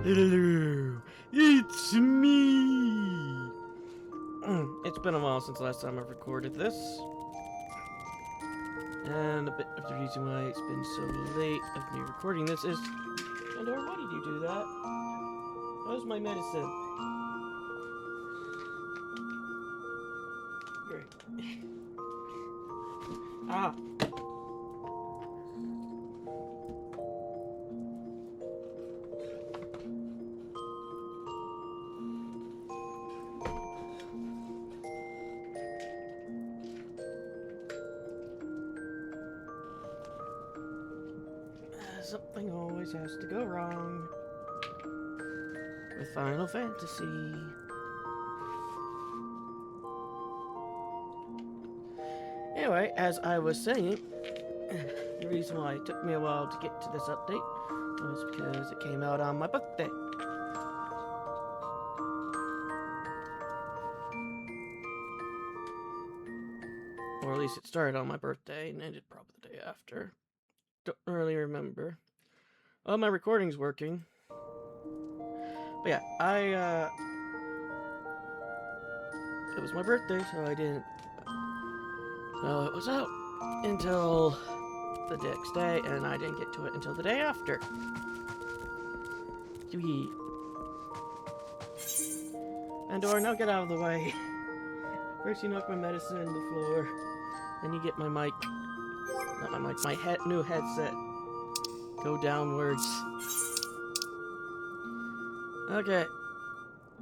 Hello, it's me! It's been a while since the last time I've recorded this. And a bit of the reason why it's been so late of me recording this is... Andor, why did you do that? How's my medicine? Great. Ah! Something always has to go wrong with Final Fantasy. Anyway, as I was saying, the reason why it took me a while to get to this update was because it came out on my birthday. Or at least it started on my birthday and ended probably the day after. Don't really remember. Well, my recording's working. But yeah, it was my birthday, so I didn't know it was out until the next day, and I didn't get to it until the day after. Yee. Andor, now get out of the way. First you knock my medicine on the floor, then you get my mic. Not my mic, my new headset. Go downwards. Okay.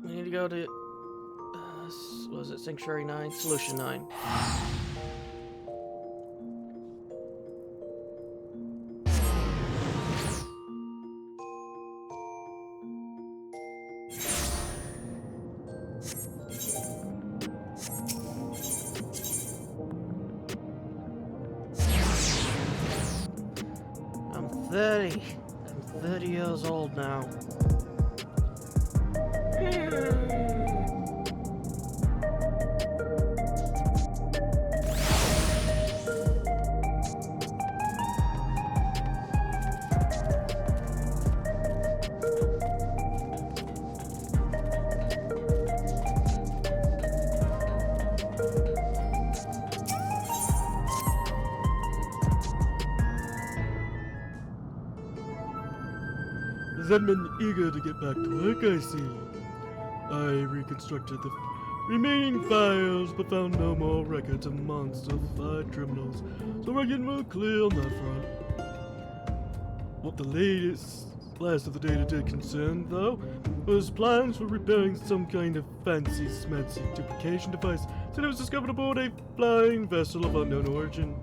We need to go to... was it Sanctuary 9? Solution 9. I'm 30 years old now. Zenman eager to get back to work, I see. I reconstructed the remaining files, but found no more records of monster-fied criminals, so we're getting real clear on that front. What the last of the data did concern, though, was plans for repairing some kind of fancy-smancy duplication device that was discovered aboard a flying vessel of unknown origin.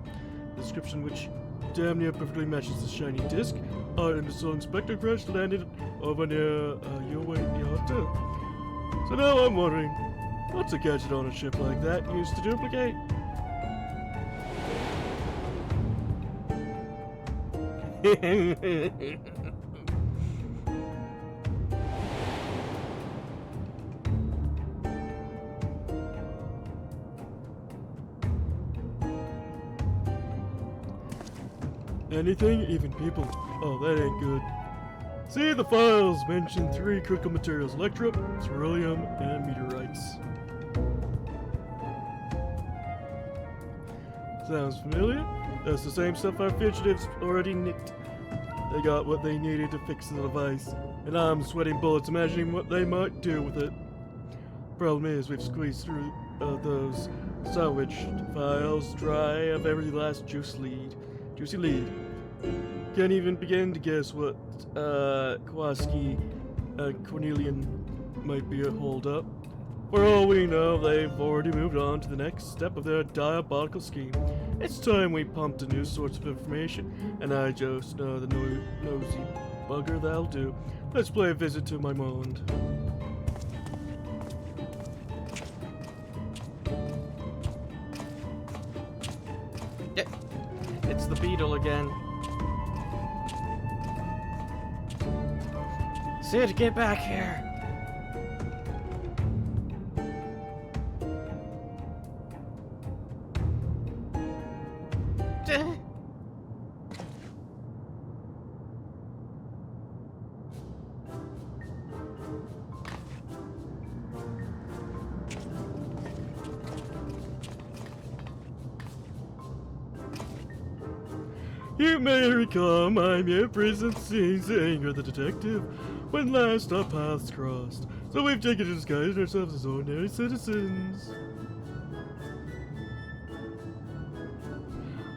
A description which damn near perfectly matches the shiny disc our imbecile inspector crash landed over near Yota. So now I'm wondering, what's a gadget on a ship like that used to duplicate? Anything? Even people? Oh, that ain't good. See, the files mention 3 critical materials: electrum, beryllium, and meteorites. Sounds familiar? That's the same stuff our fugitives already nicked. They got what they needed to fix the device, and I'm sweating bullets imagining what they might do with it. Problem is, we've squeezed through those salvaged files dry of every last juicy lead. Can't even begin to guess what Kowalski and Cornelian might be a hold-up. For all we know, they've already moved on to the next step of their diabolical scheme. It's time we pumped a new source of information, and I just know the nosy bugger that'll do. Let's play a visit to my mind. It's the beetle again. Sid, get back here! You may recall I'm your prison scene saying you're the detective when last our paths crossed. So we've taken to disguise ourselves as ordinary citizens.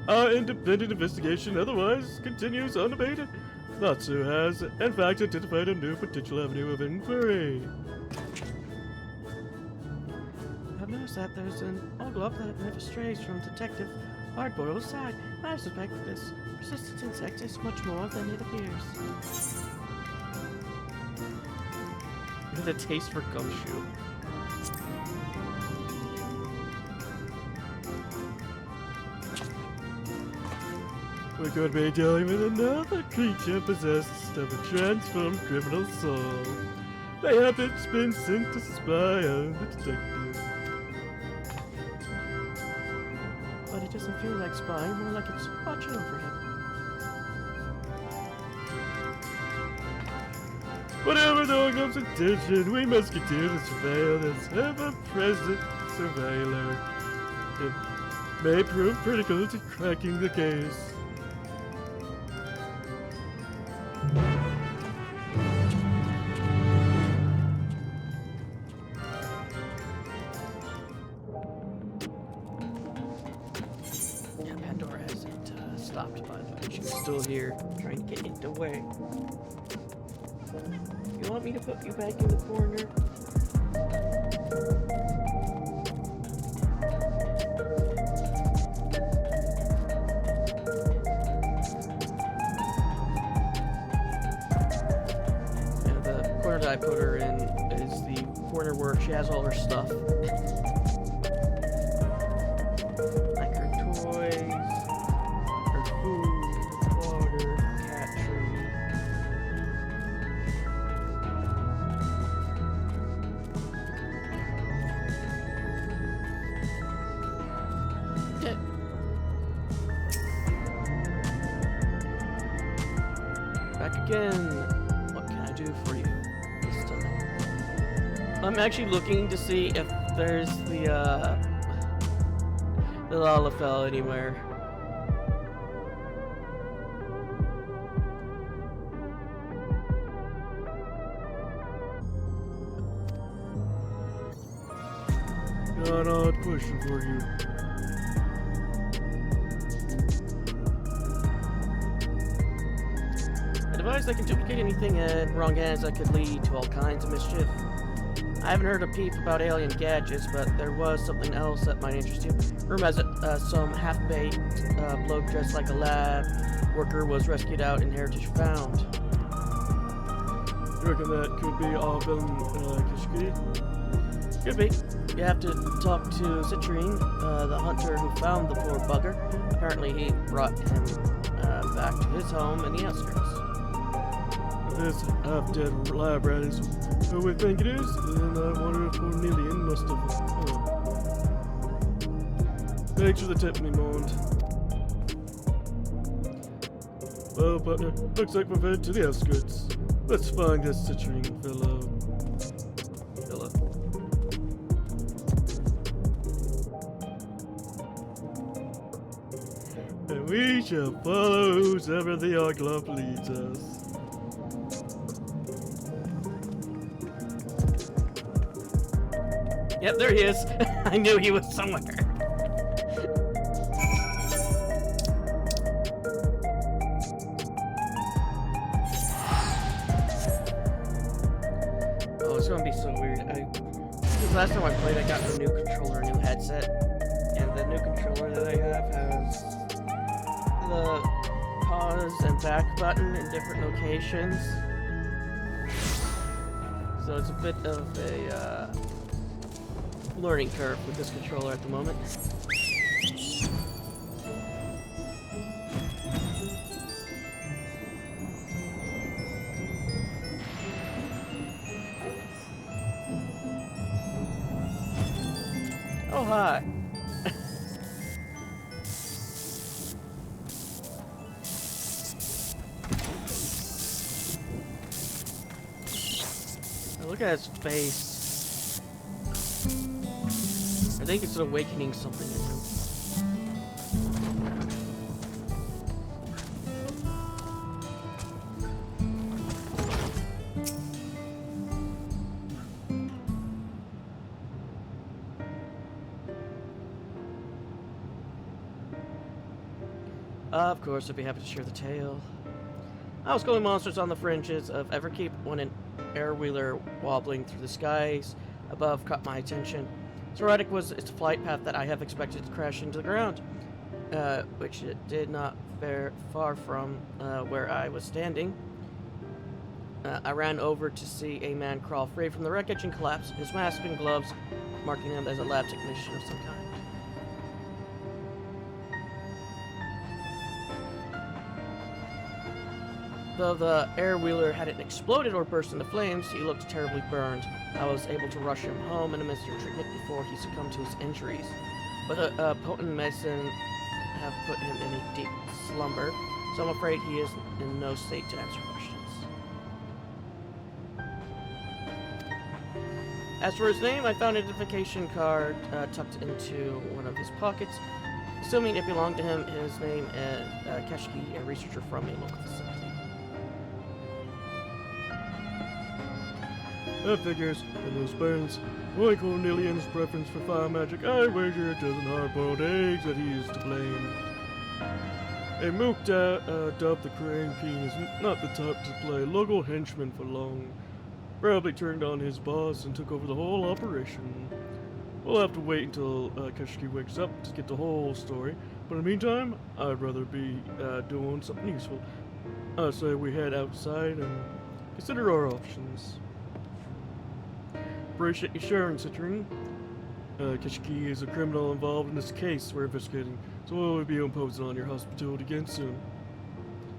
Our independent investigation otherwise continues unabated. Natsu has, in fact, identified a new potential avenue of inquiry. I've noticed that there's an old glove that never strays from Detective Hardboiled's side. I suspect that this persistent insect is much more than it appears. The taste for gumshoe. We could be dealing with another creature possessed of a transformed criminal soul. They have been sent to spy on the detective. But it doesn't feel like spying, more like it's watching over him. Whatever the Oglam's intention, we must continue to surveil this ever-present surveiller. It may prove critical to cracking the case. Yeah, Pandora hasn't stopped, by the way. She's still here, trying to get it away. You want me to put you back in the corner? Yeah, the corner that I put her in is the corner where she has all her stuff. Like her toys, her food, water, cat tree. Back again. What can I do for you this time? I'm actually looking to see if there's the Lalafell anywhere. Got an odd question for you. A device that can duplicate anything in wrong hands that could lead to all kinds of mischief. I haven't heard a peep about alien gadgets, but there was something else that might interest you. Rumor has it some half-baked bloke dressed like a lab worker was rescued out and heritage found. You reckon that could be Alvin Kishkiri? Could be. You have to talk to Citrine, the hunter who found the poor bugger. Apparently he brought him back to his home in the outskirts. This half-dead lab rat is who we think it is, and I wonder if Cornelian must have... Thanks for the tip, me mind. Well, partner, looks like we've headed to the outskirts. Let's find this Citrine fellow. And we shall follow whoever the Oglop leads us. Yep, there he is. I knew he was somewhere. Oh, it's gonna be so weird. Because last time I played, I got a new controller, a new headset, and the new controller that I have has the pause and back button in different locations. So it's a bit of a learning curve with this controller at the moment. Oh, hi. Look at his face. I think it's awakening something in him. Of course, I'd be happy to share the tale. Outgoing monsters on the fringes of Everkeep when an air-wheeler wobbling through the skies above caught my attention. So erratic was its flight path that I have expected to crash into the ground, which it did not far from where I was standing. I ran over to see a man crawl free from the wreckage and collapse, his mask and gloves marking him as a lab technician of some kind. Though the air-wheeler hadn't exploded or burst into flames, he looked terribly burned. I was able to rush him home and administer treatment before he succumbed to his injuries. But a potent medicine have put him in a deep slumber, so I'm afraid he is in no state to answer questions. As for his name, I found an identification card tucked into one of his pockets. Assuming it belonged to him, his name is Keshki, a researcher from a local facility. That figures, and those burns. Boy Cornelian's preference for fire magic, I wager a dozen hard-boiled eggs that he is to blame. A mook dubbed the Crane King is not the type to play local henchman for long. Probably turned on his boss and took over the whole operation. We'll have to wait until Keshki wakes up to get the whole story, but in the meantime, I'd rather be doing something useful. I say we head outside and consider our options. Appreciate you sharing, Citrine. Keshki is a criminal involved in this case we're investigating, so we'll be imposing on your hospitality again soon.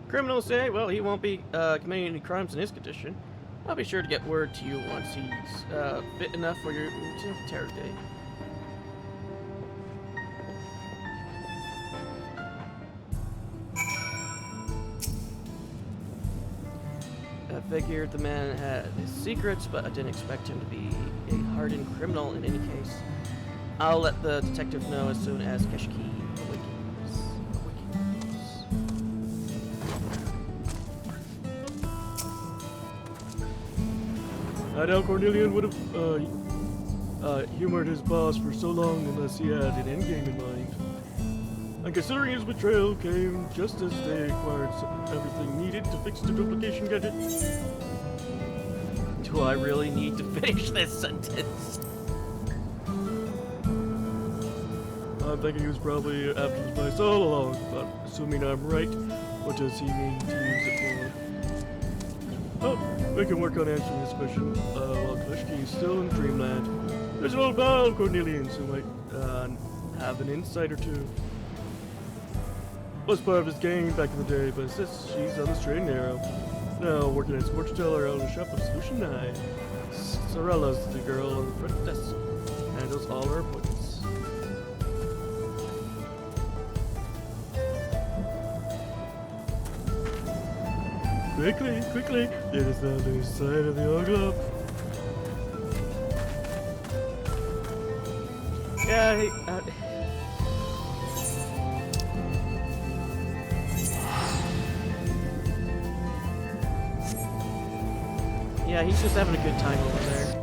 Criminals say, well, he won't be committing any crimes in his condition. I'll be sure to get word to you once he's fit enough for your to interrogate. I figured the man had his secrets, but I didn't expect him to be a hardened criminal in any case. I'll let the detective know as soon as Keshki awakens. I doubt Cornelian would have humored his boss for so long unless he had an endgame in mind. And considering his betrayal came just as they acquired everything needed to fix the duplication gadget. Do I really need to finish this sentence? I'm thinking he was probably after the place all along, but assuming I'm right, what does he mean to use it for? Oh, we can work on answering this question while Keshki is still in Dreamland. There's an old pal of Cornelian's who might have an insight or two. Was part of his gang back in the day, but since she's on the straight and narrow. Now working as fortune teller out in the shop of Solution 9. Sorella's the girl on the front desk. Handles all her appointments. Quickly, it is the other side of the globe. Yeah, yeah, he's just having a good time over there.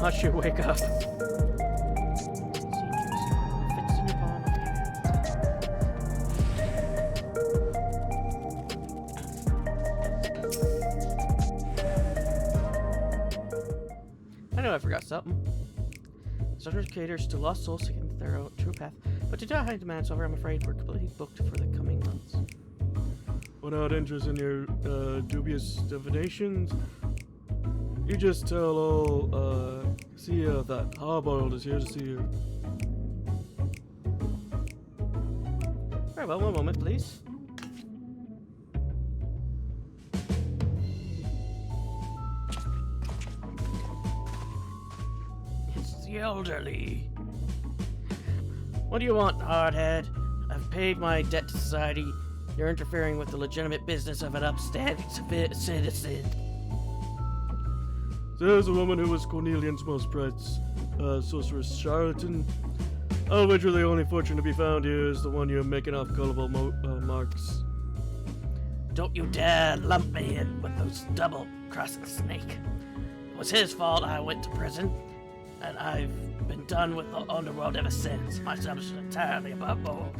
Not sure, wake up. I know I forgot something. Structures caters to lost souls seeking their own true path, but to die high demands over, I'm afraid we're completely booked for the coming months. Without interest in your dubious divinations, you just tell all CEO that Hardboiled is here to see you. Very well, one moment, please. It's the elderly. What do you want, hardhead? I've paid my debt to society. You're interfering with the legitimate business of an upstanding citizen. There's a woman who was Cornelian's most sorceress charlatan. Of which the only fortune to be found here is the one you're making off gullible marks. Don't you dare lump me in with those double-crossing snake. It was his fault I went to prison, and I've been done with the underworld ever since. My son is entirely above board.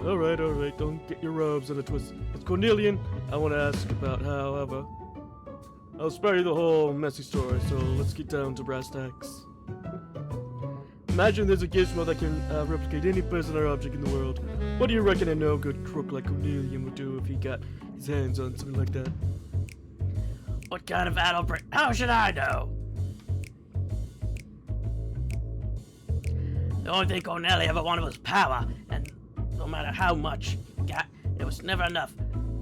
Alright, don't get your robes in a twist. It's Cornelian I want to ask about, however. I'll spare you the whole messy story, so let's get down to brass tacks. Imagine there's a gizmo that can replicate any person or object in the world. What do you reckon a no-good crook like Cornelian would do if he got his hands on something like that? What kind of adult brain? How should I know? The only thing Cornelia ever wanted was power, and no matter how much he got, it was never enough.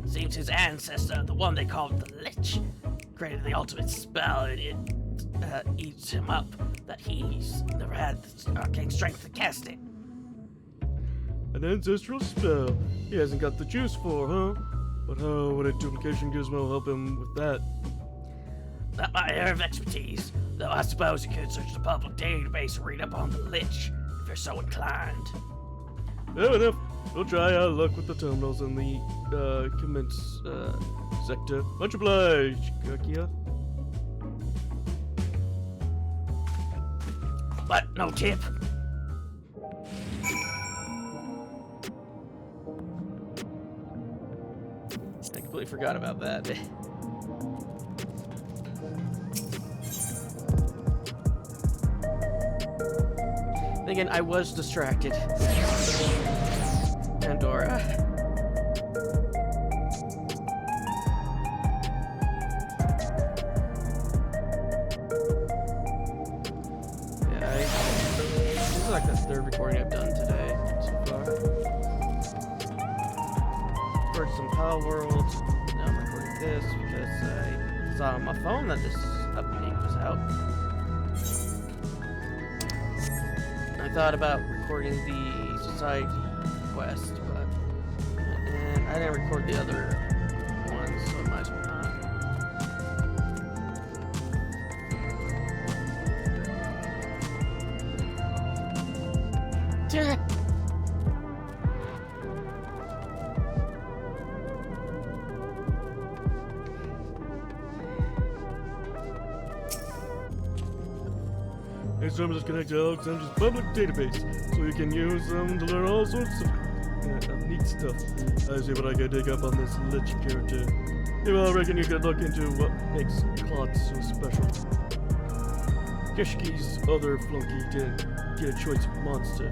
Seems his ancestor, the one they called the Lich, created the ultimate spell, and it eats him up, that he's never had the arcane strength to cast it. An ancestral spell he hasn't got the juice for, huh? But how would a duplication gizmo help him with that? Not my area of expertise, though I suppose you could search the public database and read up on the Lich, if you're so inclined. Fair enough. We'll try our luck with the terminals in the commence sector. Much obliged, Kakia. What? No tip? I completely forgot about that. Again, I was distracted. Pandora. This is like the third recording I've done today so far. Recorded some Power World. Now I'm recording this because I saw on my phone that this update was out. I thought about recording the Society Quest, but and I didn't record the other ones, so I might as well not. These terminals just connect to Alexander's public database, so you can use them to learn all sorts of neat stuff. I see what I can dig up on this Lich character. Yeah, well, I reckon you could look into what makes Klotz so special. Kishki's other flunky didn't get a choice of monster.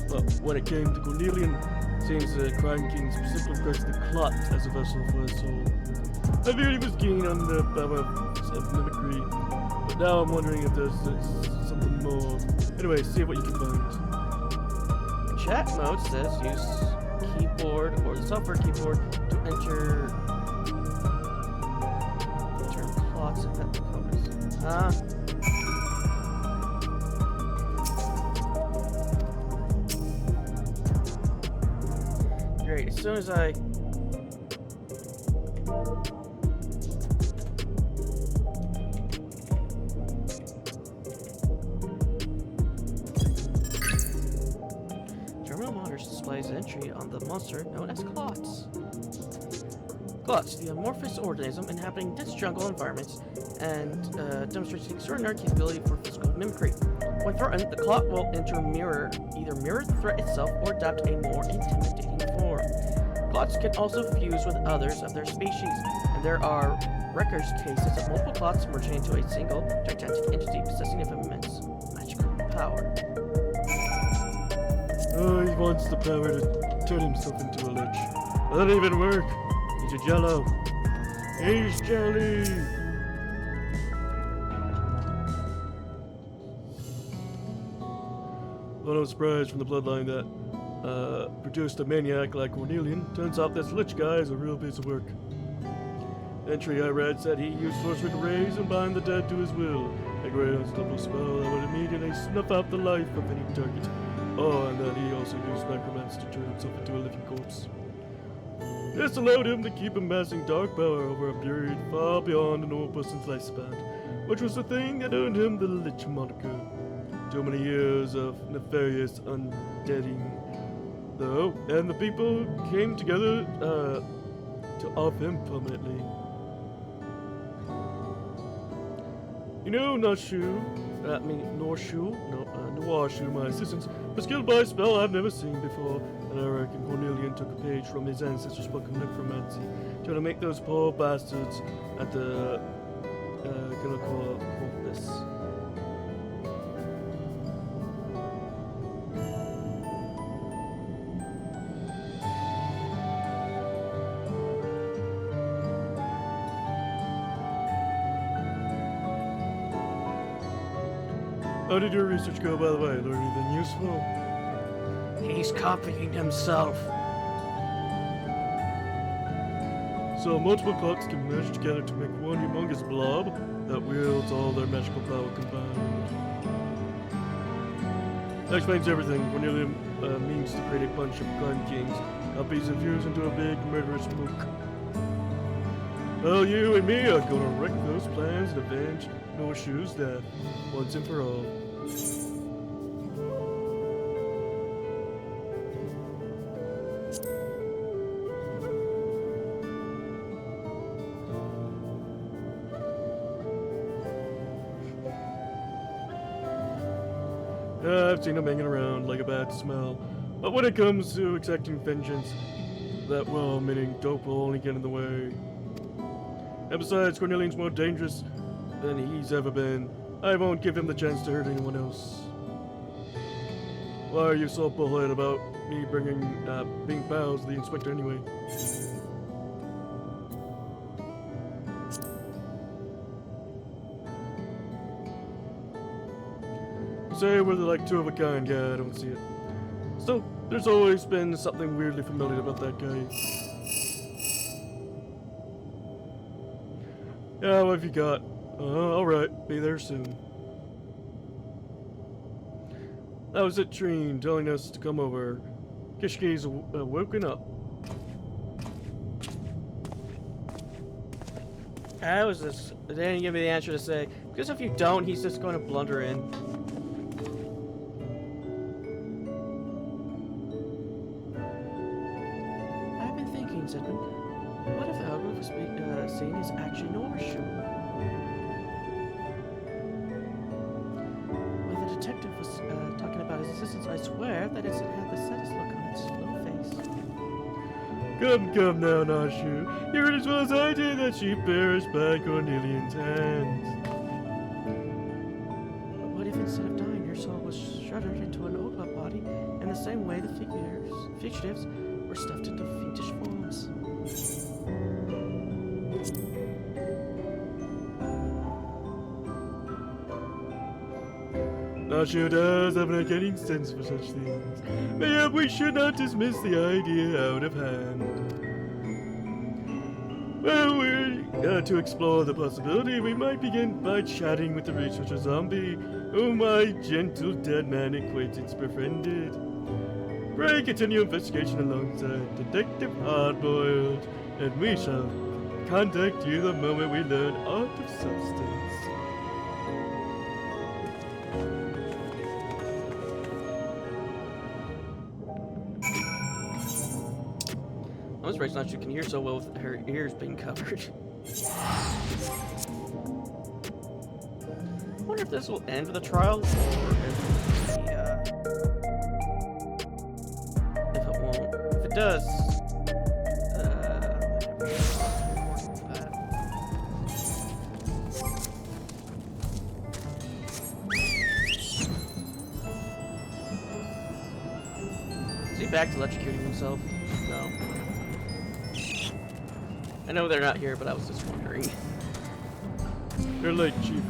But when it came to Cornelian, it seems that Crime King specifically requested Klotz as a vessel for his soul. I figured he was keen on the power of mimicry, but now I'm wondering if there's something more. Anyway, see what you can find. Chat mode says use keyboard or the software keyboard to enter term plots and that covers. Great, as soon as I displays an entry on the monster known as Klotz. Klotz, the amorphous organism inhabiting dense jungle environments and demonstrates an extraordinary capability for physical mimicry. When threatened, the Klotz will either mirror the threat itself or adopt a more intimidating form. Klotz can also fuse with others of their species, and there are records cases of multiple Klotz merging into a single gigantic entity possessing of immense magical power. Oh, he wants the power to turn himself into a lich. That doesn't even work. He's a jello. He's jelly. Well, no surprise from the bloodline that produced a maniac like Cornelian. Turns out this lich guy is a real piece of work. Entry I read said he used sorcery to raise and bind the dead to his will. A great unstoppable spell that would immediately snuff out the life of any target. Oh, and then he also used necromancy to turn himself into a living corpse. This allowed him to keep amassing dark power over a period far beyond a normal person's lifespan. which was the thing that earned him the Lich moniker. Too many years of nefarious undeading, though, and the people came together to off him permanently. You know, Norshu, my assistant, was killed by a spell I've never seen before, and I reckon Cornelian took a page from his ancestors' book of necromancy, trying to make those poor bastards at the this. How did your research go, by the way? Learn anything useful? He's copying himself. So multiple clocks can merge together to make one humongous blob that wields all their magical power combined. That explains everything. Cornelian means to create a bunch of crime kings, copies and fuse into a big murderous mook. Well, you and me are gonna wreck those plans and avenge Norshu's death once and for all. I've seen him hanging around like a bad smell, but when it comes to exacting vengeance, that well-meaning dope will only get in the way. And besides, Cornelian's more dangerous than he's ever been. I won't give him the chance to hurt anyone else. Why are you so bullheaded about me being pals with the inspector anyway? Say we're like two of a kind, yeah, I don't see it. Still, there's always been something weirdly familiar about that guy. Yeah, what have you got? Alright, be there soon. That was it, Treen, telling us to come over. Kishki's woken up. How is this? They didn't give me the answer to say. Because if you don't, he's just going to blunder in. I've been thinking, Zedman. What if the hieroglyph was seen is actually Norshu? When the detective was talking about his assistants, I swear that it had the saddest look on its little face. Come now, Norshu. You heard as well as I did that she perished by Cornelian's hands. But what if instead of dying, your soul was shuddered into an old body, in the same way the fugitives were stuffed into fiendish forms? Norshu does have an uncanny sense for such things. Maybe we should not dismiss the idea out of hand. Well, we're to explore the possibility, we might begin by chatting with the researcher zombie, whom my gentle dead man acquaintance befriended. Pray continue investigation alongside Detective Hardboiled, and we shall contact you the moment we learn aught of substance. I was raised not she can hear so well with her ears being covered. I wonder if this will end the trial, or if it won't. If it does, is he back to electrocuting himself? No. I know they're not here, but I was just wondering. You're late, Chief.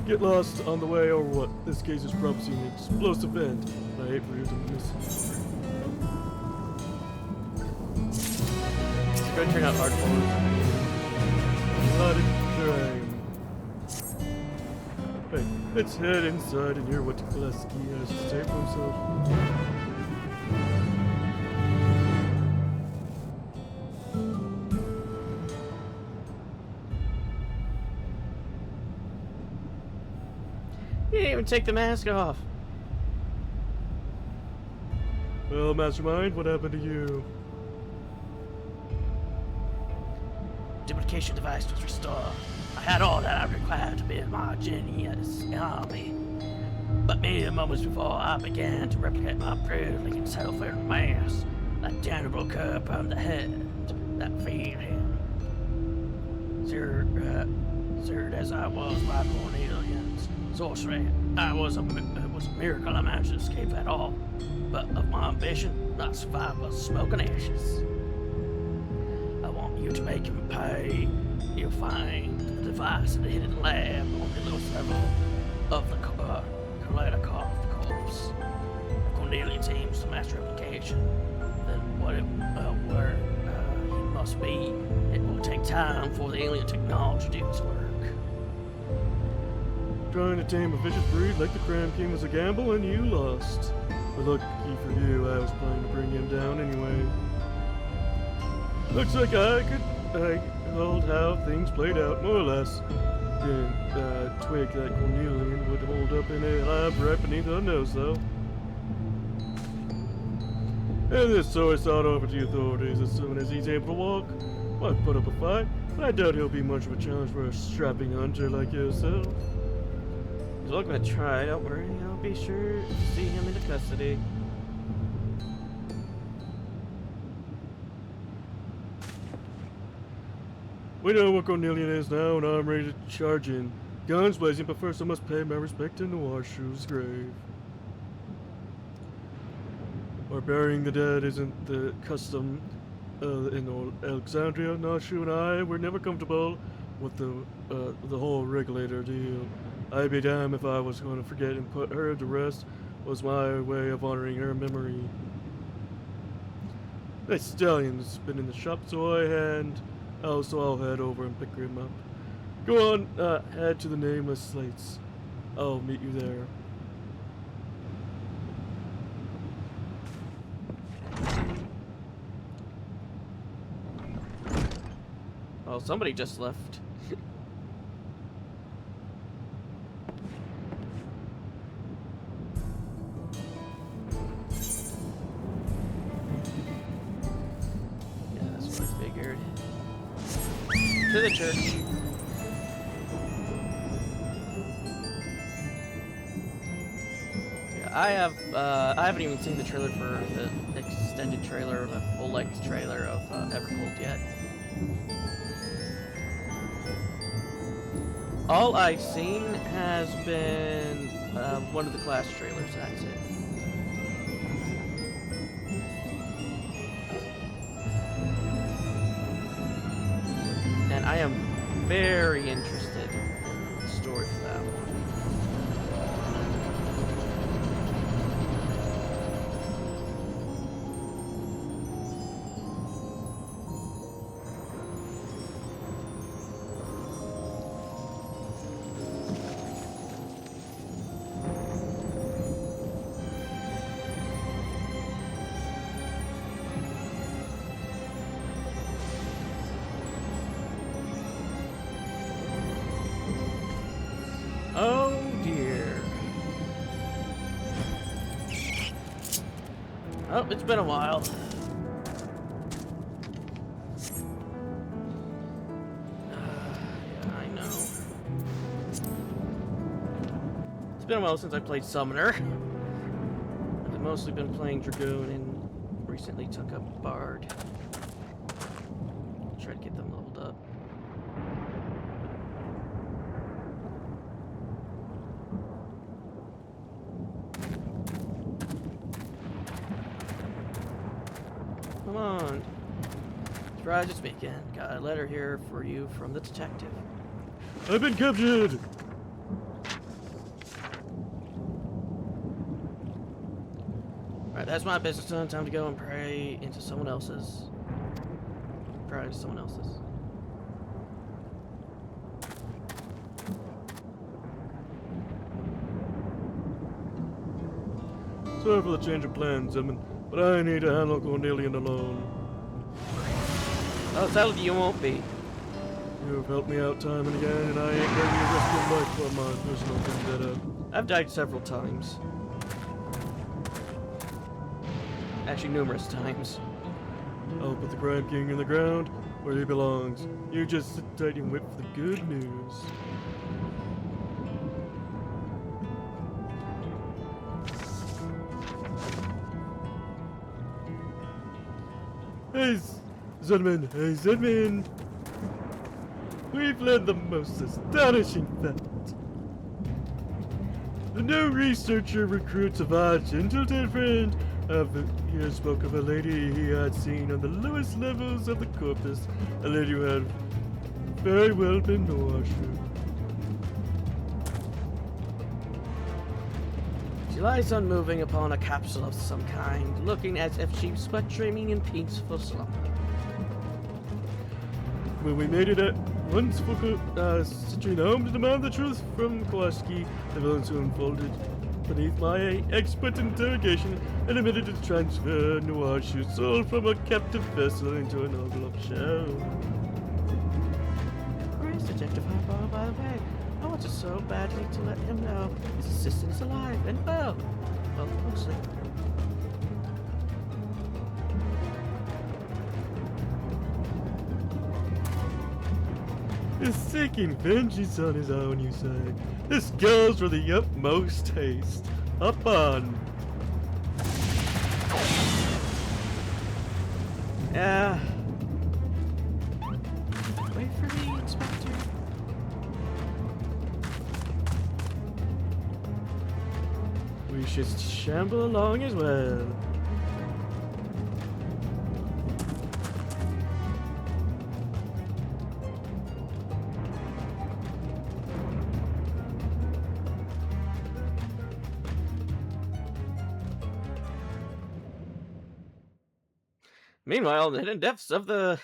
Get lost on the way or what? This case is probably an explosive end. I hate for you to miss it. It's going to turn out hard for us. Lot of crime. Hey, let's head inside and hear what Gillespie has to say for himself. didn't even take the mask off. Well, Mastermind, what happened to you? Duplication device was restored. I had all that I required to build my genius army. But mere moments before I began to replicate my brilliant self-in mass, that damnable curb on the head that feed him. Served as I was by Cornelius' sorcery, it was a miracle I managed to escape at all. But of my ambition, not survive was smoke and ashes. I want you to make him pay. You'll find the device in the hidden lab on the lowest level of the Kaleidokov corpse. Cornelius aims to master replication. Then where he must be, it will take time for the alien technology to do its work. Trying to tame a vicious breed like the Cram King was a gamble, and you lost. But lucky for you, I was planning to bring him down anyway. Looks like I told how things played out, more or less. Didn't twig that Cornelian would hold up in a lab right beneath our nose, though. And this source out over to the authorities as soon as he's able to walk. Might put up a fight, but I doubt he'll be much of a challenge for a strapping hunter like yourself. He's not gonna try, don't worry. I'll be sure to see him into custody. We know what Cornelian is now, and I'm ready to charge in. Guns blazing, but first I must pay my respect to Noirshoe's grave. Or burying the dead isn't the custom in Alexandria. Noirshoe and I were never comfortable with the whole regulator deal. I'd be damned if I was going to forget and put her to rest. Was my way of honoring her memory. That stallion's been in the shop, so I'll head over and pick him up. Go on, head to the nameless slates. I'll meet you there. Oh, somebody just left. Yeah, that's what I figured. To the church. Yeah, I haven't even seen the trailer for the extended trailer, the full-length trailer of Evercold yet. All I've seen has been one of the Clash trailers, that's it. And I am very interested in the story for that one. Oh dear. Oh, it's been a while. Yeah, I know. It's been a while since I played Summoner. I've mostly been playing Dragoon and recently took up Bard. Try to get them leveled up. Come on. Surprise, it's me again. Got a letter here for you from the detective. I've been captured! Alright, that's my business done. Time to go and pray into someone else's. Pry into someone else's. Sorry for the change of plans, Edmund, but I need to handle Cornelian alone. I'll tell you, you won't be. You have helped me out time and again, and I ain't ready to risk your life for my personal vendetta. I've died several times. Actually, numerous times. I'll put the Crime King in the ground where he belongs. You just sit tight and wait for the good news. Hey, Zedman! We've learned the most astonishing fact. The new researcher recruits of our Hildibrand here spoke of a lady he had seen on the lowest levels of the corpus, a lady who had very well been washed. She lies unmoving upon a capsule of some kind, looking as if she was but dreaming in peaceful slumber. When we made it at once for Citrine home to demand the truth from Kowalski, the villain soon folded beneath my expert interrogation and admitted to transfer Noir's soul from a captive vessel into an envelope shell. Where is Detective Harbaugh, by the way? I wanted so badly to let him know his assistant is alive and well. Well, mostly. Is seeking vengeance on his own, you say? This goes for the utmost haste. Up on. Yeah. Wait for me, Inspector. We should shamble along as well. Meanwhile, in the hidden depths of the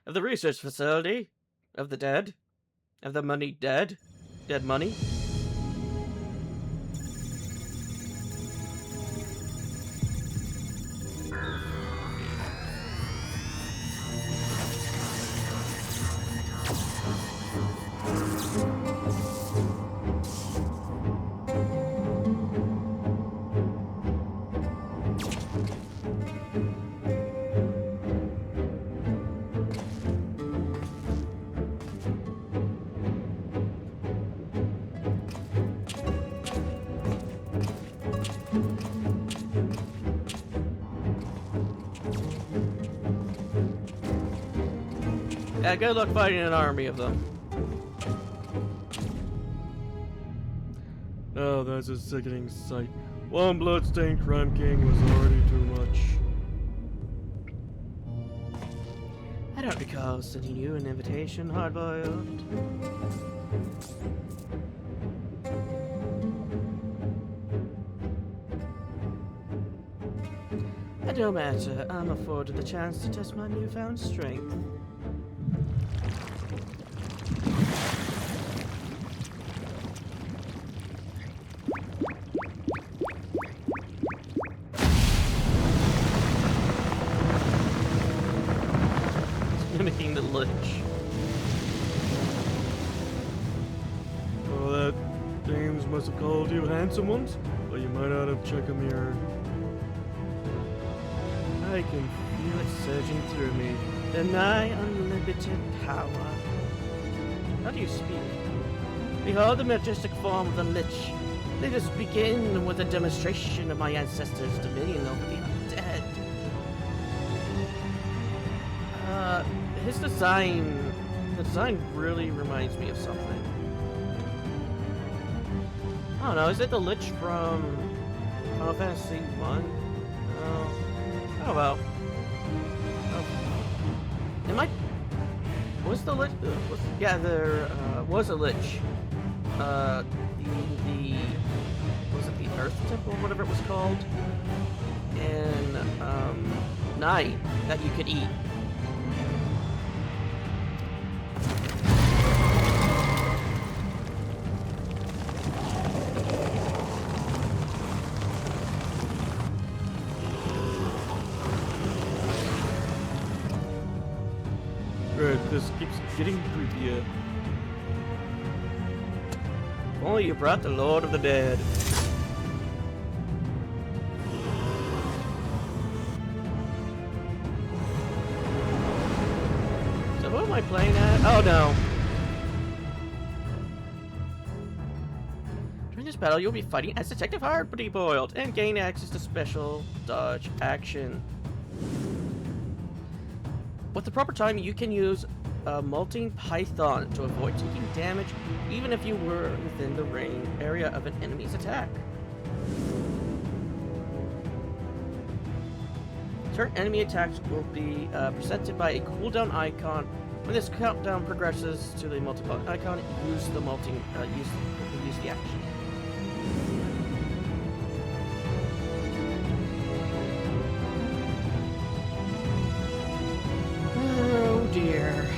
research facility, of the dead, of the money dead money. Yeah, good luck fighting an army of them. Oh, that's a sickening sight. One bloodstained crime king was already too much. I don't recall sending you an invitation, hard-boiled. It don't matter. I'm afforded the chance to test my newfound strength. Mimicking the Lich. Well, that James must have called you handsome once, but you might not have checked a mirror. I can feel it surging through me, the nigh unlimited power. How do you speak? Behold the majestic form of the Lich. Let us begin with a demonstration of my ancestors' dominion over the undead. His design, the design really reminds me of something. I don't know, is it the Lich from Final Fantasy 1? Oh well. Oh. Am I? Was the Lich? Yeah, there was a Lich. The was it the Earth Temple, whatever it was called, in Night that you could eat. Great, this keeps getting creepier. If only you brought the Lord of the Dead. So who am I playing at? Oh no. During this battle, you'll be fighting as Detective Hardbody Boiled and gain access to special dodge action. With the proper time, you can use a molting python to avoid taking damage even if you were within the range area of an enemy's attack. Certain enemy attacks will be presented by a cooldown icon. When this countdown progresses to the multiple icon, use the use the action. Oh dear.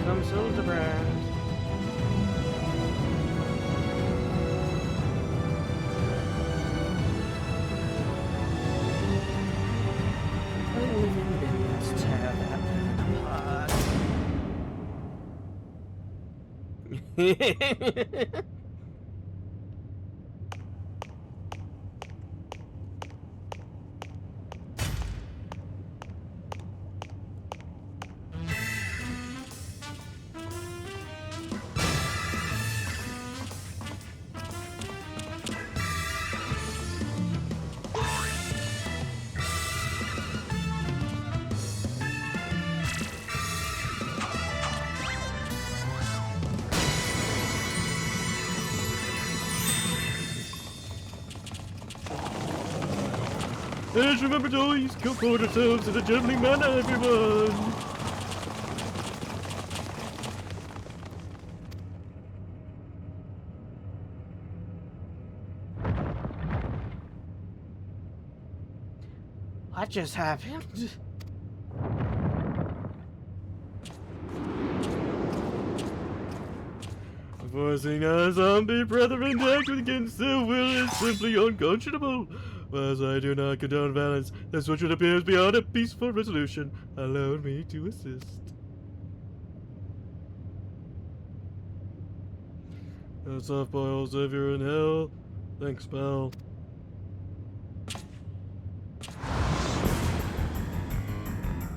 From 7.Hildibrand. Let's tear that apart. Just remember to always comport ourselves in a gentlemanly manner, everyone! What just happened? Forcing our zombie brethren to act against their will is simply unconscionable. Whilst I do not condone violence, this which appears beyond a peaceful resolution, allow me to assist. A soft boil savior in hell. Thanks, pal.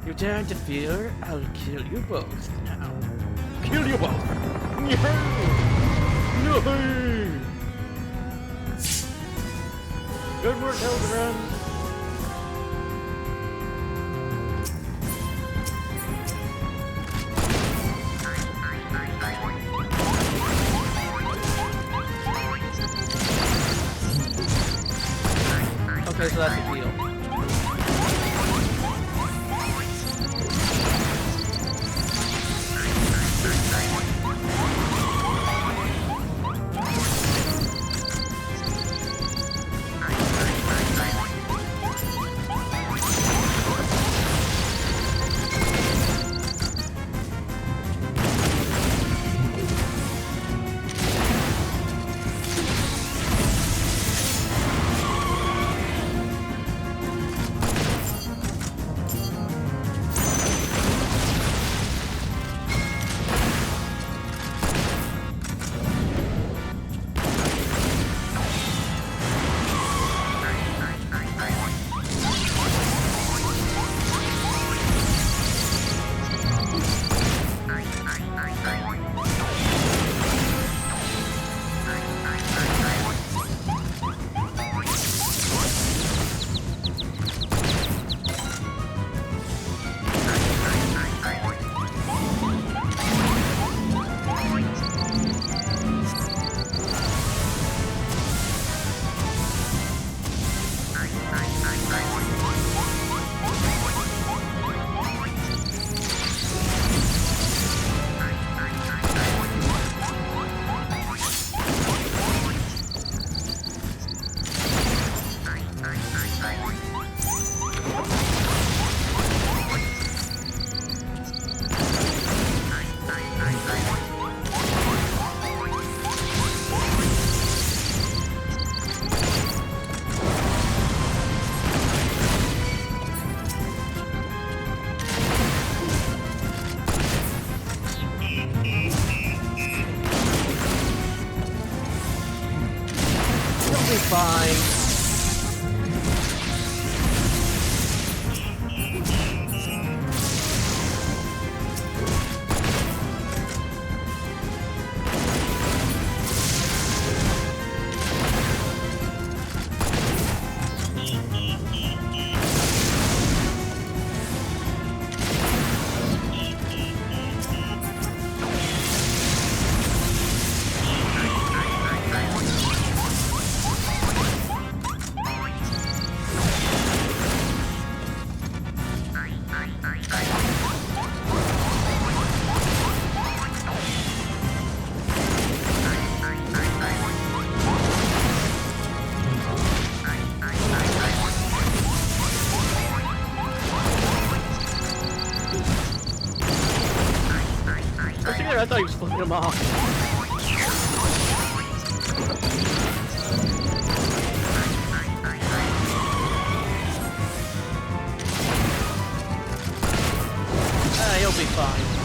You dare interfere? I'll kill you both now. Kill you both! No! Good work, Hildibrand. Okay, so that's the deal. there, I thought he was flipping him off. He'll be fine.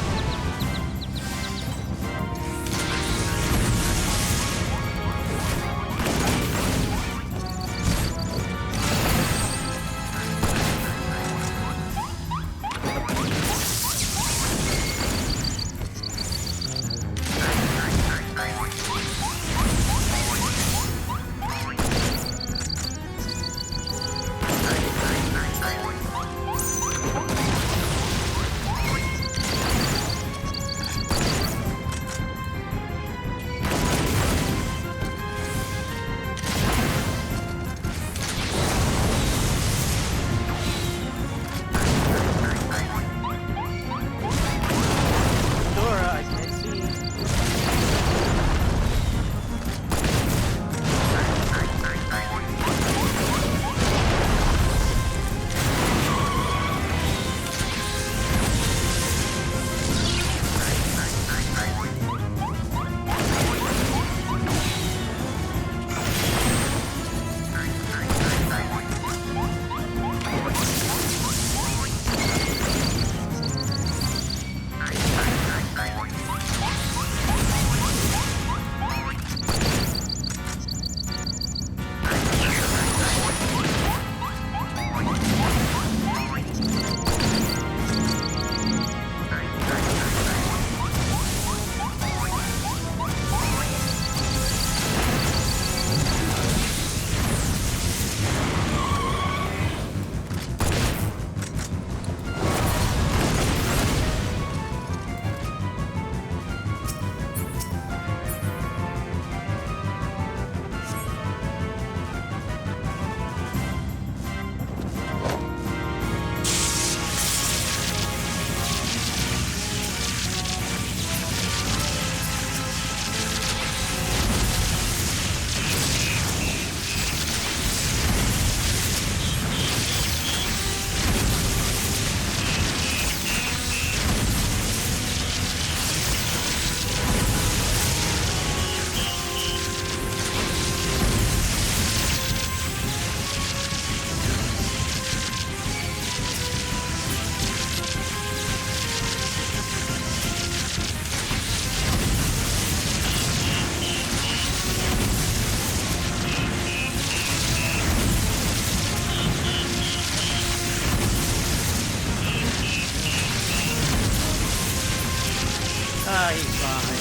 He's fine.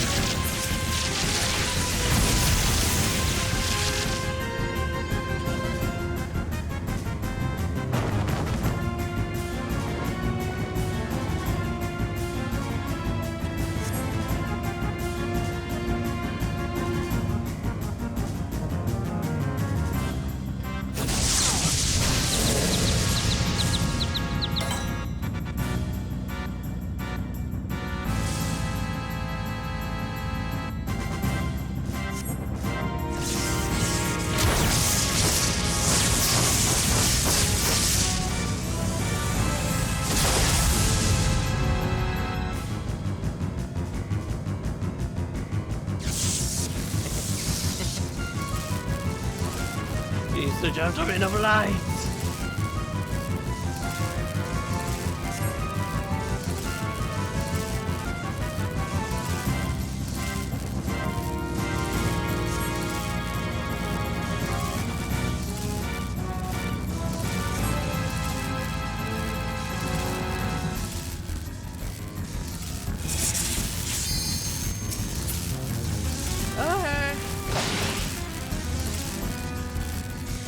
He's the gentleman of light.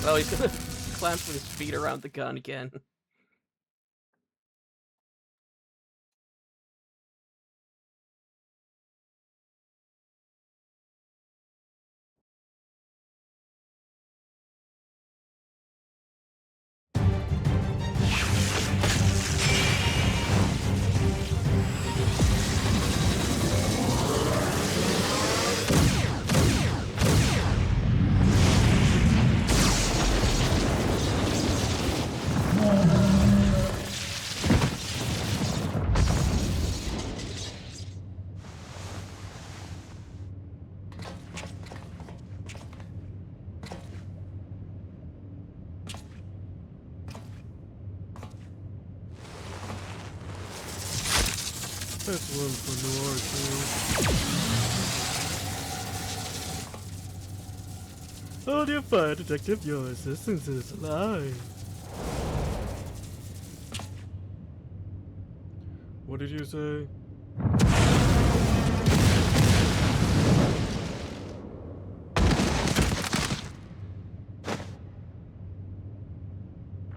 Oh, he's gonna clamp his feet around the gun again. That's one for Noir too. Hold your fire, Detective. Your assistance is alive. What did you say?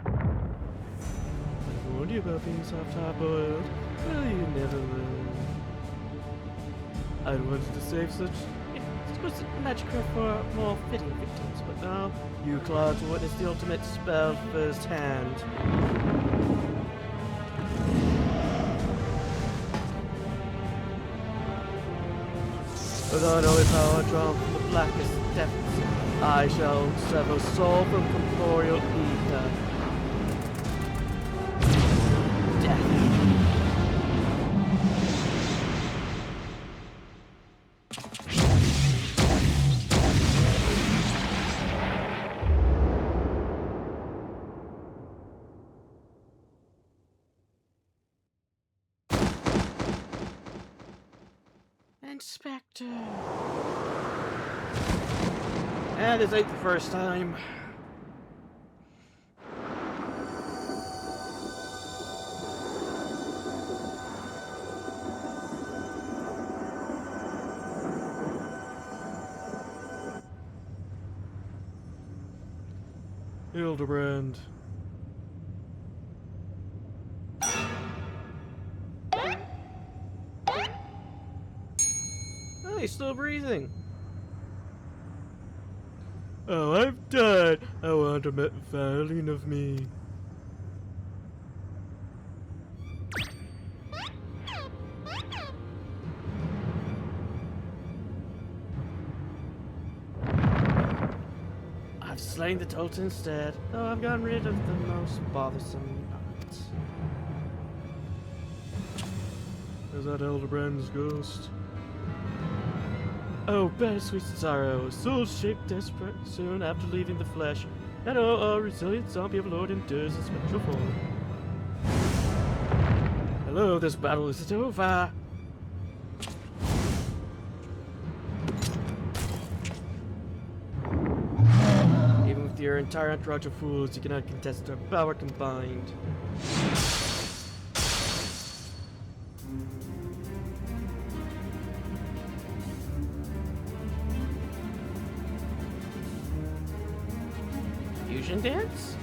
I warned you about being soft hard-boiled. Well, you never will. I wanted to save such magic for more fitting victims, but now you clods will witness the ultimate spell firsthand. With unholy power drawn from the blackest depths, I shall sever soul from corporeal ether. Death. Inspector. And this ain't the first time. Hildibrand. Oh, he's still breathing. Oh, I've died. I want a filing of me. I've slain the toad instead, though I've gotten rid of the most bothersome knots. Is that Hildibrand's ghost? Oh, bittersweet sorrow, soul shaped desperate soon after leaving the flesh. And oh, a resilient zombie of Lord endures in spectral form. Hello, this battle isn't over. Even with your entire entourage of fools, you cannot contest our power combined. Fusion dance?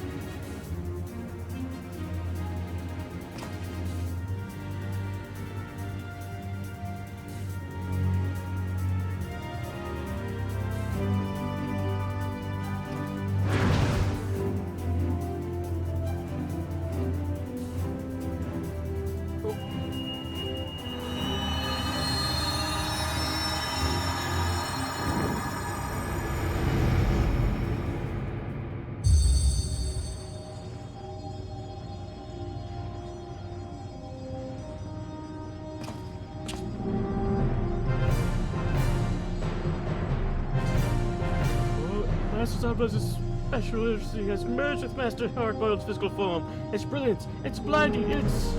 Master Zombies' special ability has merged with Master Hardboiled's physical form. It's brilliant, it's blinding, it's...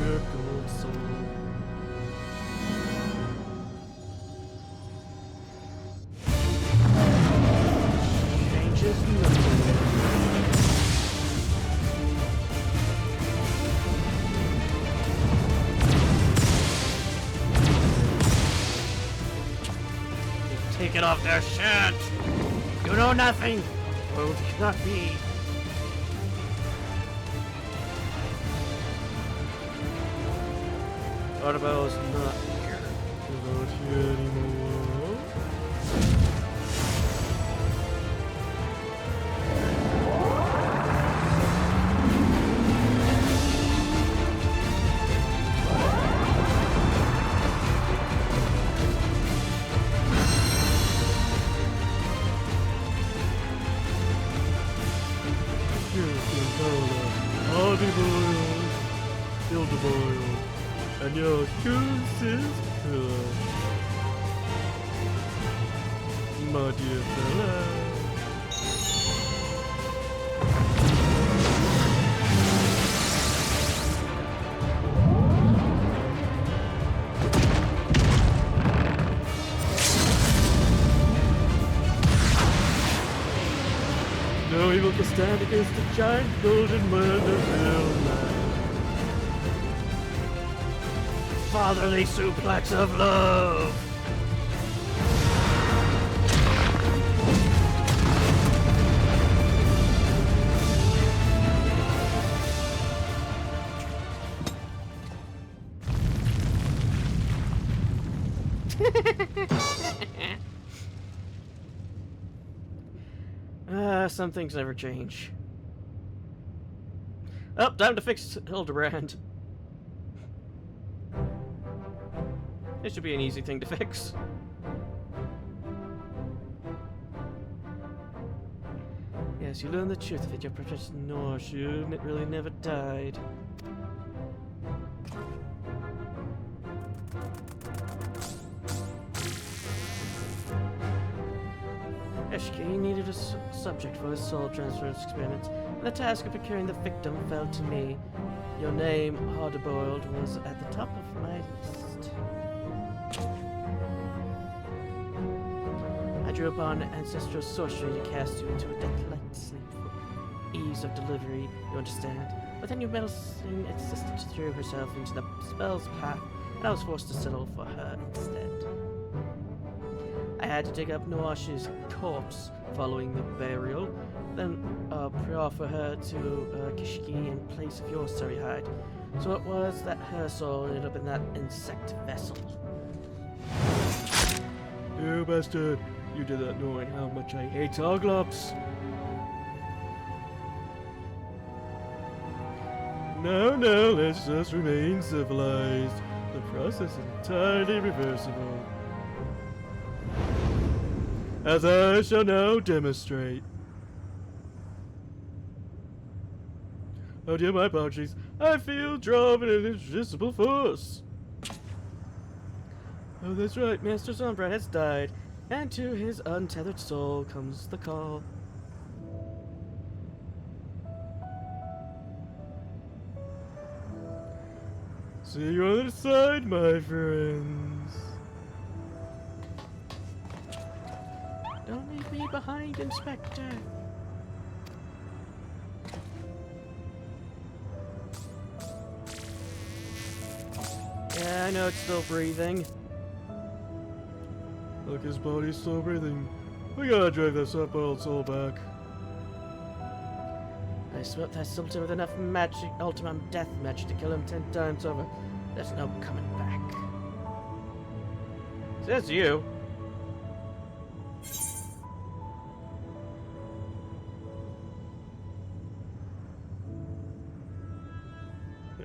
Pure gold soul. changes nothing. Take it off their shirt! You know nothing! World cannot be. Artibel is not here. Not here anymore. Hildibrand, and your goose is good, my dear fella. stand against the giant golden Mandeville man. Fatherly suplex of love! Some things never change. Oh, time to fix Hildebrand. This should be an easy thing to fix. Yes, you learn the truth of it. Your Professor Norshu, and it really never died. Eshki needed a subject for his soul transference experiments, and the task of procuring the victim fell to me. Your name, Hardboiled, was at the top of my list. I drew upon ancestral sorcery to cast you into a death-like sleep for ease of delivery, you understand. But then your medicine assistant threw herself into the spell's path, and I was forced to settle for her instead. I had to dig up Noash's corpse following the burial, then offer her to Kishki in place of your sorry hide. So it was that her soul ended up in that insect vessel. You bastard! You did that knowing how much I hate Oglops. No, let's just remain civilized. The process is entirely reversible. As I shall now demonstrate. Oh dear, my apologies. I feel drawn an irresistible force. Oh, that's right. Master Sunbright has died, and to his untethered soul comes the call. See you on the other side, my friends. Don't leave me behind, Inspector. Yeah, I know it's still breathing. Look, his body's still breathing. We gotta drag that soft-boiled soul back. I swept that Sultan with enough magic, ultimate death magic to kill him 10 times over. There's no coming back. Says you.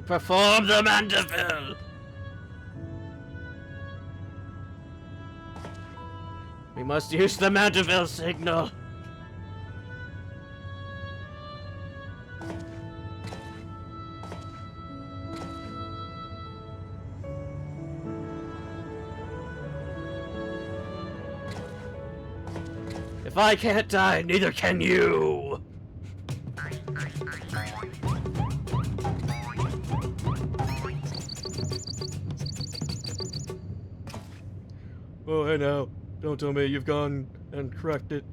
Perform the Mandeville! We must use the Mandeville signal! If I can't die, neither can you! Oh, hey now. Don't tell me you've gone and cracked it.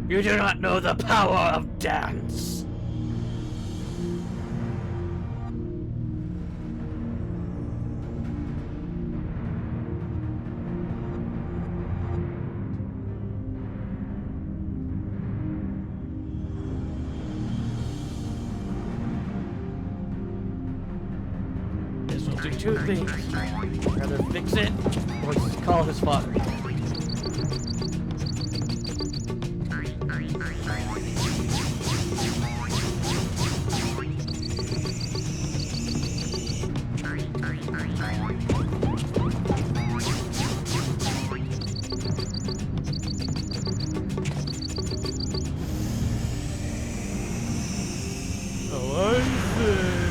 You do not know the power of dance! This will do two things. Either fix it, or call his father. Oh, I see.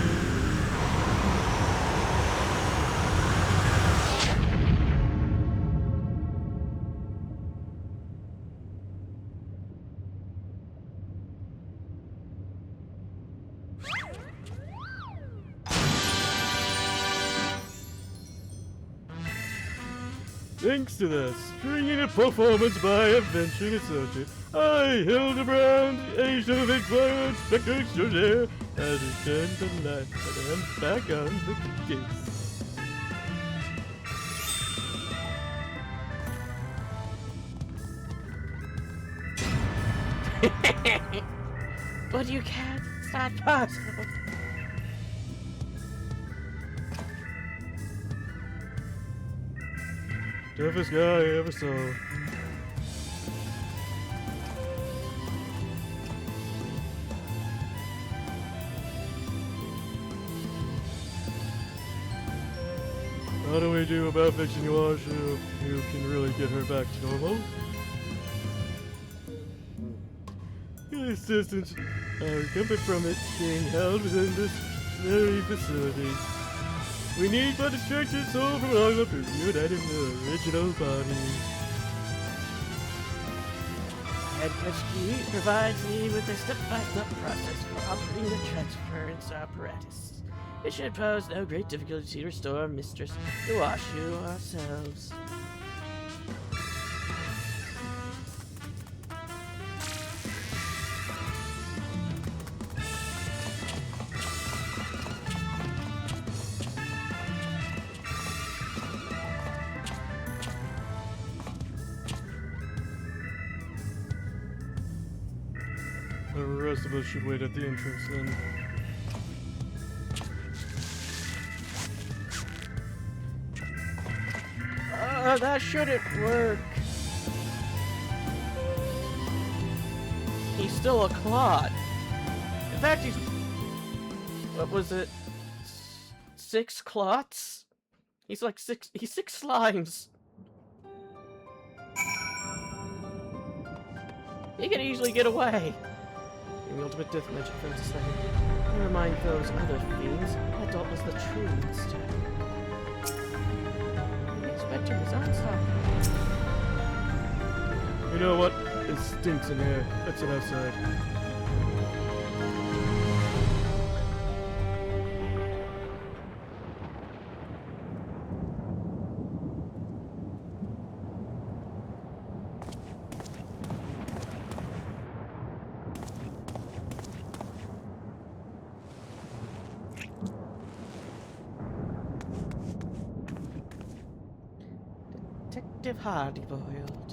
Thanks to the stringent performance by adventuring associate, I, Hildebrand, agent of employment, inspector extraordinaire, has returned to life, and I'm back on the case. But you can't. It's not possible. Toughest guy I ever saw. How do we do about fixing your shoe? You can really get her back to normal. Your assistants are recovered from it being held within this very facility. We need but a structured soul from Longwood to reunite in the original body. Head Rescue provides me with a step-by-step process for operating the transference apparatus. It should pose no great difficulty to restore Mistress to Washu ourselves. The rest of us should wait at the entrance then. That shouldn't work. He's still a clot. In fact, he's... What was it? 6 clots? He's like 6... He's 6 slimes. He can easily get away. The ultimate death magic for just a second. Never mind those other fiends. That dealt was the true monster. The Inspector was unstoppable. You know what? It stinks in here. Let's sit outside. Detective Hardyboiled.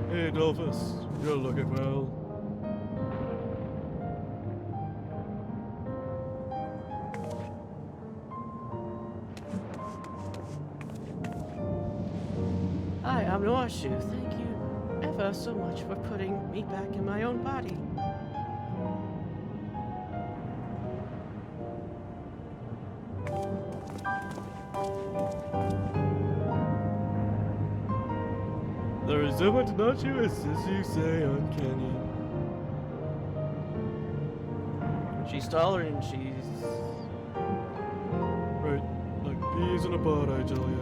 Hey, Adolphus. You're looking well. Hi, I'm Noashu. Thank you ever so much for putting me back in my own body. The resemblance not you is, as you say, uncanny. She's taller and she's... Right, like peas in a pod, I tell ya.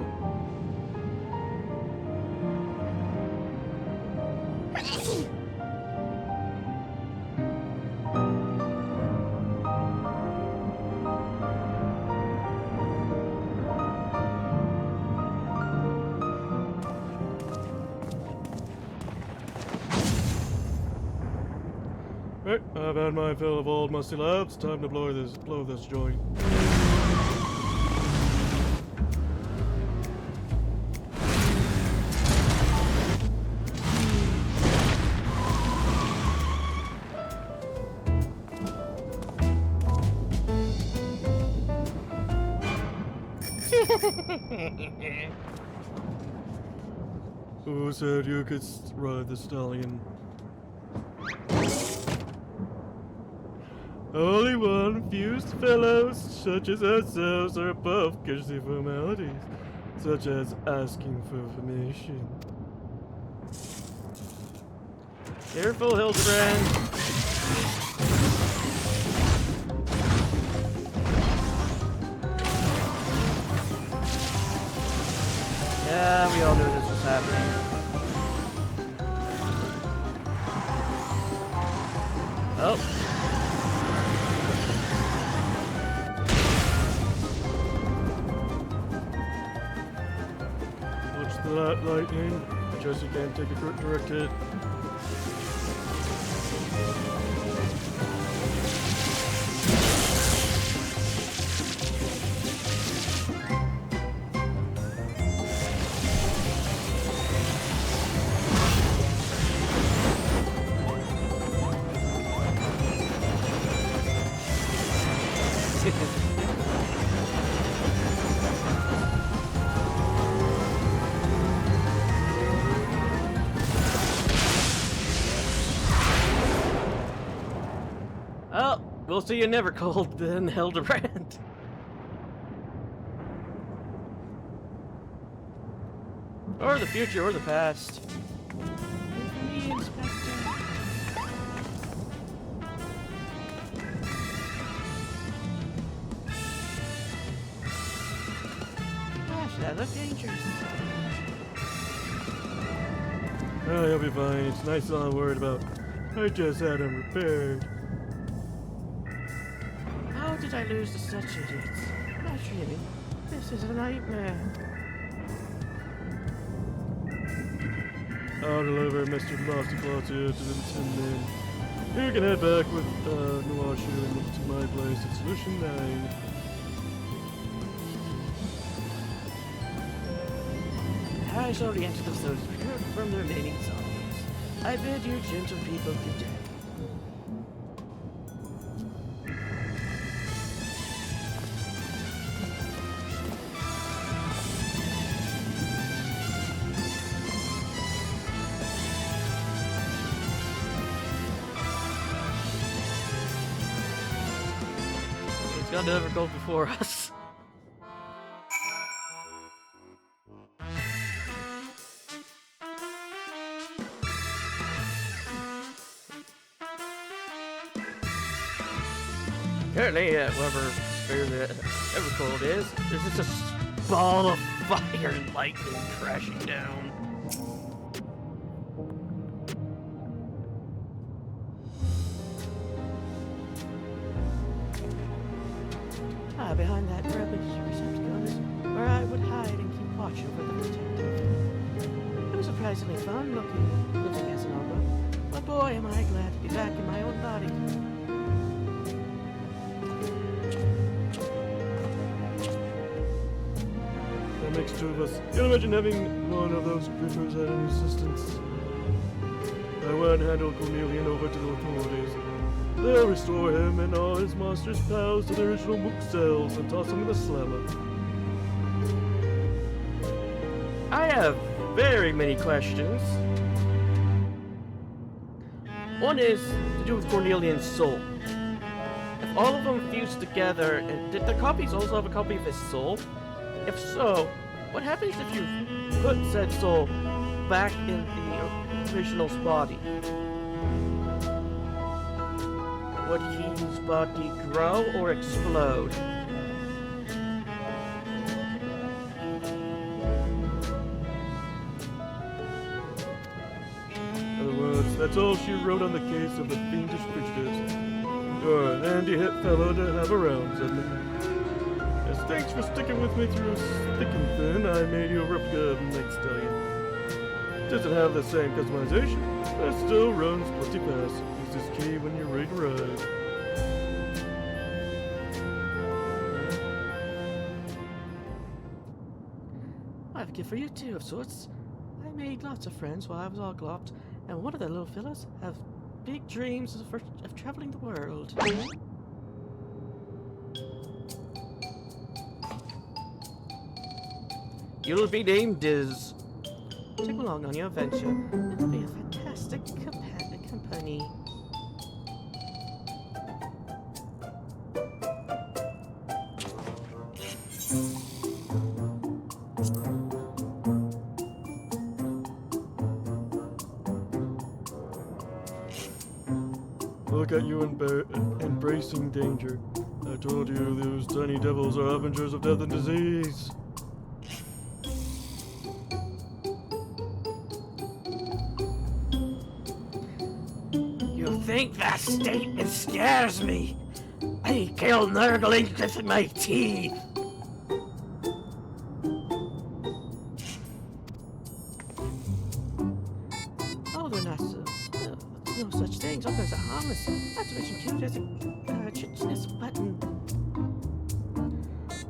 Right, I've had my fill of old musty labs. Time to blow this joint. Who said you could ride the stallion? Only one fused fellows such as ourselves are above courtesy formalities, such as asking for information. Careful, Hildebrand. Yeah, we all knew this was happening. Oh. Watch the lightning. I trust you can't take a direct hit. Oh, we'll see you never cold then, Hildebrand. Or the future, or the past. Me, Inspector. Gosh, that looked dangerous. Oh, you'll be fine. It's nice and I'm worried about. I just had him repaired. How did I lose to such idiots? Actually, this is a nightmare. I'll deliver Mr. Lofty Claw to you to the 10 men. You can head back with Nuashu to my place at Solution 9. Has already entered the souls pure from the remaining zombies. I bid you gentle people good day. It's got another goal before us. Apparently, whoever spirit Evercold is, there's just a ball of fire and lightning crashing down. Behind that rubbish receptacle is where I would hide and keep watch over the detective. It was surprisingly fun living as an ogre, but boy am I glad to be back in my own body. That makes two of us. Can't imagine having one of those grippers at an assistance. I went and handled Cornelian over to the authorities. They'll restore him and all his monsters' pals to their original book cells and toss them in the slammer. I have very many questions. One is to do with Cornelian's soul. If all of them fused together, and did the copies also have a copy of his soul? If so, what happens if you put said soul back in the original's body? Would his body grow or explode? In other words, that's all she wrote on the case of the fiendish fugitives. You're an handy hit fellow to have around, Zedman. As thanks for sticking with me through thick and thin, I made you a replica of Night Stallion. Doesn't have the same customization, but it still runs plenty fast. Use this key when you're ready to ride. I have a gift for you too, of sorts. I made lots of friends while I was all glopped, and one of the little fellas have big dreams of traveling the world. You'll be named Diz. Take along on your adventure. It'll be a fantastic company. look at you embracing danger. I told you those tiny devils are harbingers of death and disease. You think that statement scares me? I kill nurglings with my teeth. Oh, they're not so. No such things. All kinds of harmless. Not to mention, too, there's a this button.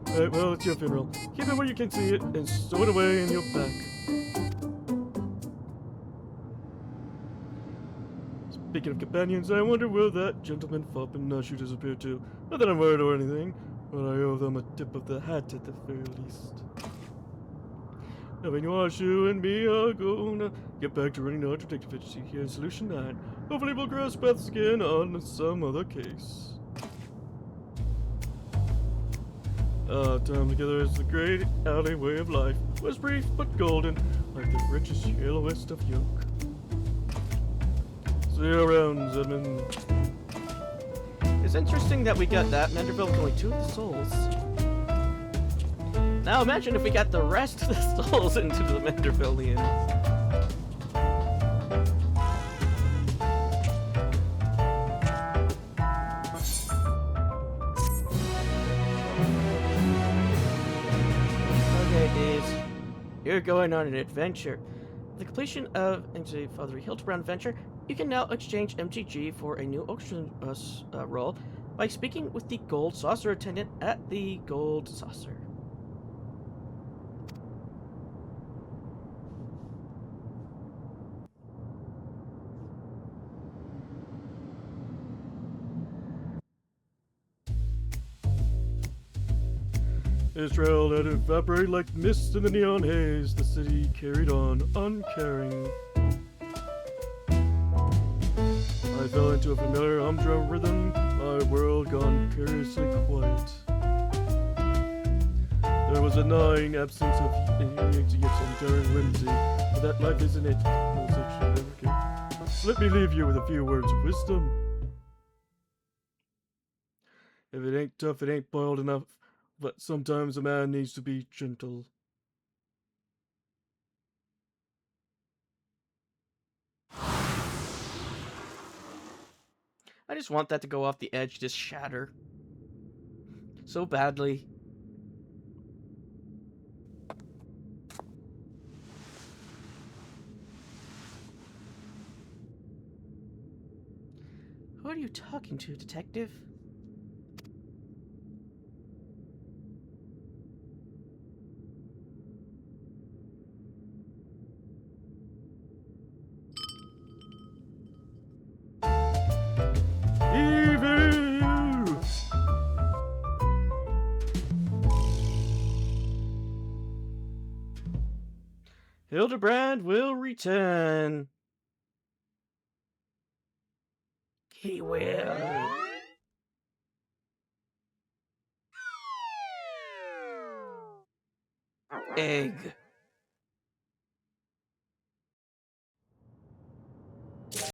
Alright, well, it's your funeral. Keep it where you can see it and stow it away in your back. Speaking of companions, I wonder where that gentleman Fop and Nushu disappeared to. Not that I'm worried or anything, but I owe them a tip of the hat at the very least. Knowing Washu and me are gonna get back to running our detective agency here in Solution 9. Hopefully we'll cross paths again on some other case. Time together is the great alleyway of life. Was brief but golden, like the richest yellowest of yolk. See you around, Zedman. It's interesting that we got that Manderville with only 2 of the souls. Now imagine if we got the rest of the souls into the Mandervillian. Okay, Daves. You're going on an adventure. With the completion of Father Hildebrand adventure, you can now exchange MTG for a new auction roll by speaking with the Gold Saucer attendant at the Gold Saucer. Israel had evaporated like mist in the neon haze. The city carried on, uncaring. I fell into a familiar humdrum rhythm, my world gone curiously quiet. There was a gnawing absence of yet enduring whimsy, but that life isn't it. No such should ever get. Let me leave you with a few words of wisdom. If it ain't tough, it ain't boiled enough, but sometimes a man needs to be gentle. I just want that to go off the edge, just shatter. So badly. Who are you talking to, detective? Evil! Hildebrand will return. He will. Egg.